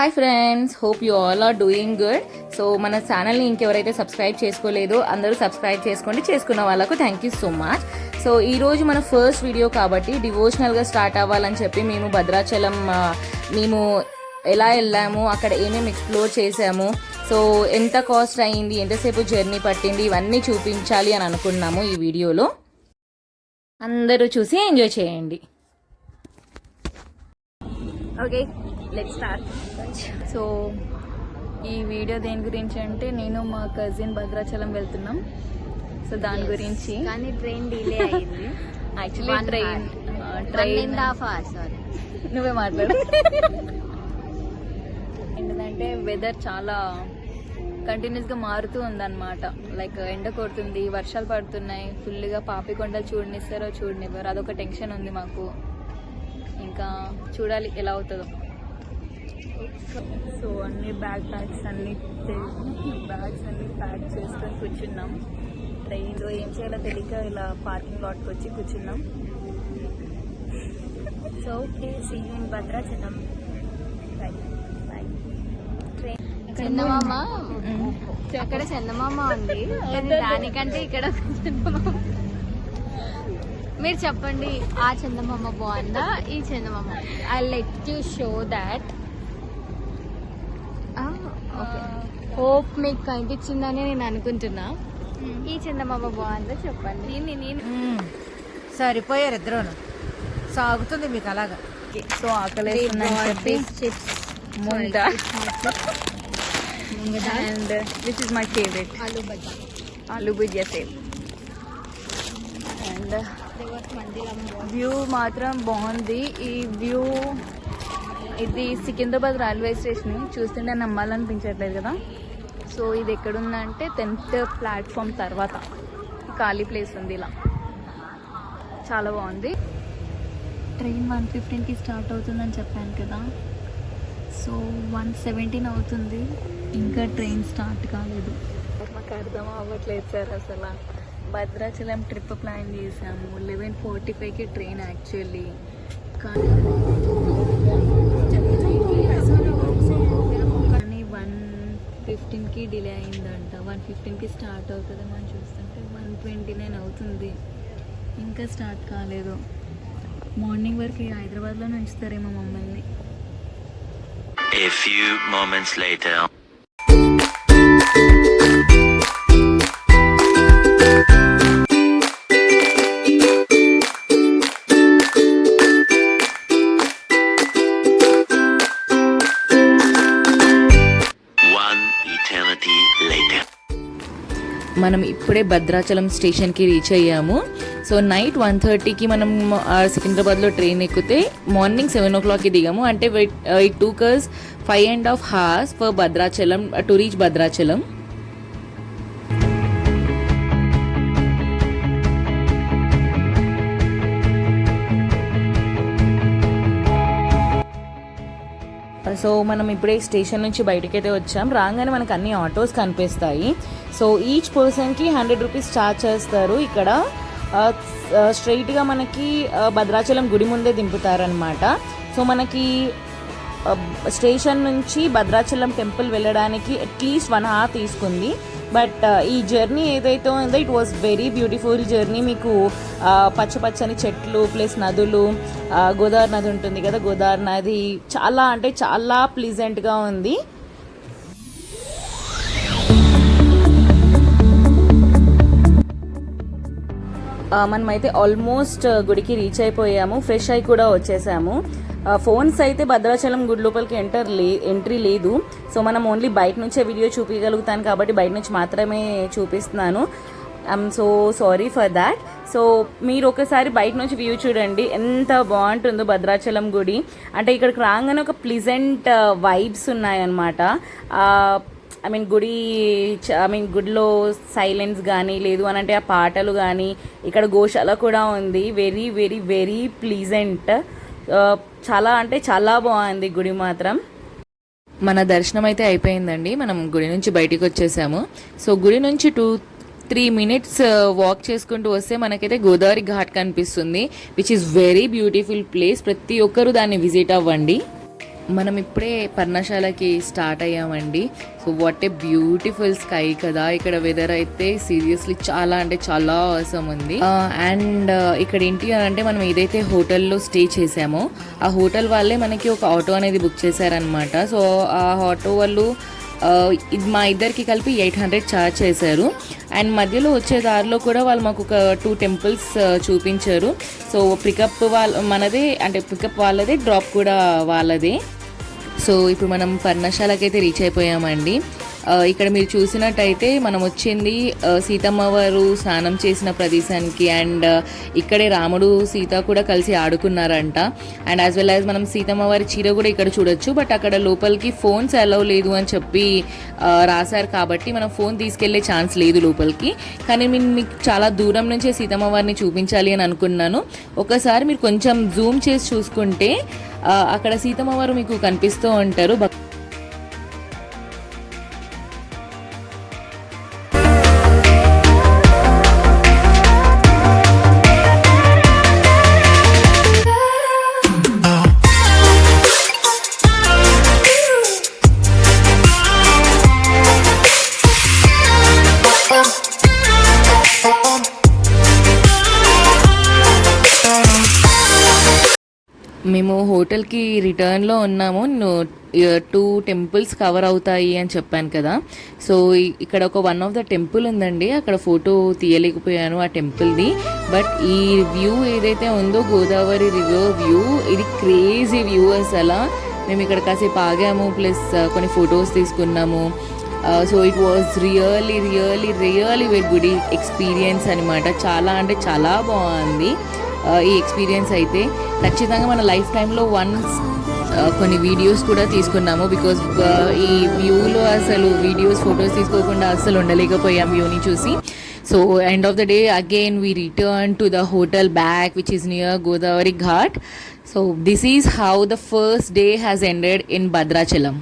Hi friends, hope you all are doing good. So మన ఛానల్ని ఇంకెవరైతే subscribe చేసుకోలేదో అందరూ subscribe చేసుకోండి. చేసుకున్న వాళ్ళకు thank you so much. So ఈరోజు మన ఫస్ట్ వీడియో కాబట్టి డివోషనల్గా స్టార్ట్ అవ్వాలని చెప్పి మేము భద్రాచలం మేము ఎలా వెళ్ళాము, అక్కడ ఏమేమి ఎక్స్ప్లోర్ చేసాము, సో ఎంత కాస్ట్ అయింది, ఎంతసేపు జర్నీ పట్టింది, ఇవన్నీ చూపించాలి అని అనుకున్నాము. ఈ వీడియోలో అందరూ చూసి ఎంజాయ్ చేయండి. Okay, let's start. సో ఈ వీడియో దేని గురించి అంటే నేను మా కజిన్ భద్రాచలం వెళ్తున్నాం. సో దాని గురించి. కానీ ట్రైన్ డిలే అయింది. యాక్చువల్లీ ట్రైన్ నువ్వే మాట్లాడు. ఏంటంటే వెదర్ చాలా కంటిన్యూస్గా మారుతూ ఉందన్నమాట. లైక్ ఎండ కొడుతుంది, వర్షాలు పడుతున్నాయి, ఫుల్గా పాపికొండలు చూడనిస్తారో చూడనివ్వరు, అదొక టెన్షన్ ఉంది మాకు. ఇంకా చూడాలి ఎలా అవుతుందో. సో అన్ని బ్యాగ్స్ అన్ని ప్యాక్ చేసుకొని కూర్చున్నాం. ట్రైన్లో ఏం చేయాలో తెలియక ఇలా పార్కింగ్ లాట్కి వచ్చి కూర్చున్నాం. So see you in Bhadrachalam. చందమామ అక్కడ చందమామ ఉంది, కానీ దానికంటే ఇక్కడ చందమామ. మీరు చెప్పండి, ఆ చందమామ బాగుందా ఈ చందమామ? I let you show that. Hope మీకు కనిపించిందని నేను అనుకుంటున్నా. ఈ చందమామ బాగుందా చెప్పండి. నేను సరిపోయారు ఇద్దరును, సాగుతుంది మీకు అలాగా. సో ఆకలి చెప్పి ముందా and this is my favourite aloo bhujia save. And view మాత్రం బాగుంది. ఈ వ్యూ ఇది సికింద్రాబాద్ రైల్వే స్టేషన్. చూస్తుంటే నమ్మాలనిపించట్లేదు కదా. సో ఇది ఎక్కడుందంటే 10th ప్లాట్ఫామ్ తర్వాత ఖాళీ ప్లేస్ ఉంది. ఇలా చాలా బాగుంది. ట్రైన్ 1:15కి స్టార్ట్ అవుతుందని చెప్పాను కదా. సో 1:17 అవుతుంది, ఇంకా ట్రైన్ స్టార్ట్ కాలేదు. మాకు అర్థం అవ్వట్లేదు సార్. అసలు భద్రాచలం ట్రిప్ ప్లాన్ చేసాము. 11:45కి ట్రైన్ యాక్చువల్లీ, కానీ 1:15కి డిలే అయిందంట. 1:15కి స్టార్ట్ అవుతుంది. మనం చూస్తుంటే 1:29 అవుతుంది, ఇంకా స్టార్ట్ కాలేదు. మార్నింగ్ వరకు హైదరాబాద్లో ఉంచుతారేమో మమ్మల్ని. A few moments later. మనం ఇప్పుడే భద్రాచలం స్టేషన్కి రీచ్ అయ్యాము. సో నైట్ 1:30కి మనం సికింద్రాబాద్లో ట్రైన్ ఎక్కితే మార్నింగ్ 7 o'clockకి దిగాము. అంటే it took us 5.5 hours for Bhadrachalam to reach Bhadrachalam. So మనం ఇప్పుడే స్టేషన్ నుంచి బయటకైతే వచ్చాం. రాగానే మనకు అన్ని ఆటోస్ కనిపిస్తాయి. సో ఈచ్ పర్సన్కి 100 rupees ఛార్జ్ చేస్తారు. ఇక్కడ స్ట్రైట్గా మనకి భద్రాచలం గుడి ముందే దింపుతారనమాట. సో మనకి స్టేషన్ నుంచి భద్రాచలం టెంపుల్ వెళ్ళడానికి అట్లీస్ట్ 1 hour తీసుకుంది. బట్ ఈ జర్నీ ఏదైతే ఉందో it was very beautiful journey. మీకు పచ్చని చెట్లు ప్లస్ నదులు, గోదావరి నది ఉంటుంది కదా, గోదావరి నది చాలా అంటే చాలా ప్లీజెంట్గా ఉంది. మనమైతే ఆల్మోస్ట్ గుడికి రీచ్ అయిపోయాము. ఫ్రెష్ అయి కూడా వచ్చేసాము. ఫోన్స్ అయితే భద్రాచలం గుడి లోపలికి ఎంట్రీ లేదు. సో మనం ఓన్లీ బయట నుంచే వీడియో చూపించగలుగుతాను కాబట్టి బయట నుంచి మాత్రమే చూపిస్తున్నాను. I'm so sorry for that. So మీరు ఒకసారి బయట నుంచి వ్యూ చూడండి, ఎంత బాగుంటుందో భద్రాచలం గుడి. అంటే ఇక్కడికి రాగానే ఒక ప్లీజెంట్ వైబ్స్ ఉన్నాయన్నమాట. గుడిలో సైలెన్స్ కానీ లేదు అని అంటే ఆ పాటలు కానీ, ఇక్కడ గోశాల కూడా ఉంది. Very very very pleasant. చాలా అంటే చాలా బాగుంది గుడి మాత్రం. మన దర్శనం అయితే అయిపోయిందండి. మనం గుడి నుంచి బయటికి వచ్చేసాము. సో గుడి నుంచి 2-3 minutes వాక్ చేసుకుంటూ వస్తే మనకైతే గోదావరి ఘాట్ కనిపిస్తుంది, which is very beautiful place. ప్రతి ఒక్కరూ దాన్ని విజిట్ అవ్వండి. మనం ఇప్పుడే పర్ణశాలకి స్టార్ట్ అయ్యామండి. So what a beautiful sky కదా. ఇక్కడ వెదర్ అయితే సీరియస్లీ చాలా అంటే చాలా అవసరం ఉంది. అండ్ ఇక్కడ ఏంటి అని అంటే మనం ఏదైతే హోటల్లో స్టే చేసామో ఆ హోటల్ వాళ్ళే మనకి ఒక ఆటో అనేది బుక్ చేశారనమాట. సో ఆ ఆటో వాళ్ళు ఇది మా ఇద్దరికి కలిపి 800 ఛార్జ్ చేశారు. అండ్ మధ్యలో వచ్చే దారిలో కూడా వాళ్ళు మాకు ఒక 2 టెంపుల్స్ చూపించారు. సో పికప్ మనదే, అంటే పికప్ వాళ్ళదే, డ్రాప్ కూడా వాళ్ళదే. సో ఇప్పుడు మనం పర్ణశాలకి అయితే రీచ్ అయిపోయామండి. ఇక్కడ మీరు చూసినట్టయితే మనం వచ్చింది సీతమ్మ వారు స్నానం చేసిన ప్రదేశానికి. అండ్ ఇక్కడే రాముడు సీత కూడా కలిసి ఆడుకున్నారంట. అండ్ యాజ్ వెల్ యాజ్ మనం సీతమ్మ వారి చీర కూడా ఇక్కడ చూడొచ్చు. బట్ అక్కడ లోపలికి ఫోన్స్ అలౌ లేదు అని చెప్పి రాశారు కాబట్టి మనం ఫోన్ తీసుకెళ్లే ఛాన్స్ లేదు లోపలికి. కానీ నేను మీకు చాలా దూరం నుంచే సీతమ్మ వారిని చూపించాలి అని అనుకున్నాను. ఒకసారి మీరు కొంచెం జూమ్ చేసి చూసుకుంటే అక్కడ సీతమ్మ వారు మీకు కనిపిస్తూ ఉంటారు. మేము హోటల్కి రిటర్న్లో ఉన్నాము. 2 టెంపుల్స్ కవర్ అవుతాయి అని చెప్పాను కదా. సో ఇక్కడ ఒక వన్ ఆఫ్ ద టెంపుల్ ఉందండి. అక్కడ ఫోటో తీయలేకపోయాను ఆ టెంపుల్ది. బట్ ఈ వ్యూ ఏదైతే ఉందో గోదావరి రివర్ వ్యూ, ఇది క్రేజీ వ్యూ అసలు. మేము ఇక్కడ కాసేపు ఆగాము, ప్లస్ కొన్ని ఫొటోస్ తీసుకున్నాము. So it was really very good experience అనమాట. చాలా అంటే చాలా బాగుంది ఈ ఎక్స్పీరియన్స్ అయితే. ఖచ్చితంగా మన లైఫ్ టైంలో వన్స్ కొన్ని వీడియోస్ కూడా తీసుకున్నాము. బికాజ్ ఈ వ్యూలో అసలు వీడియోస్ ఫొటోస్ తీసుకోకుండా అసలు ఉండలేకపోయాం వ్యూని చూసి. So end of the day again we return to the hotel back which is near Godavari ghat. So this is how the first day has ended in Bhadrachalam.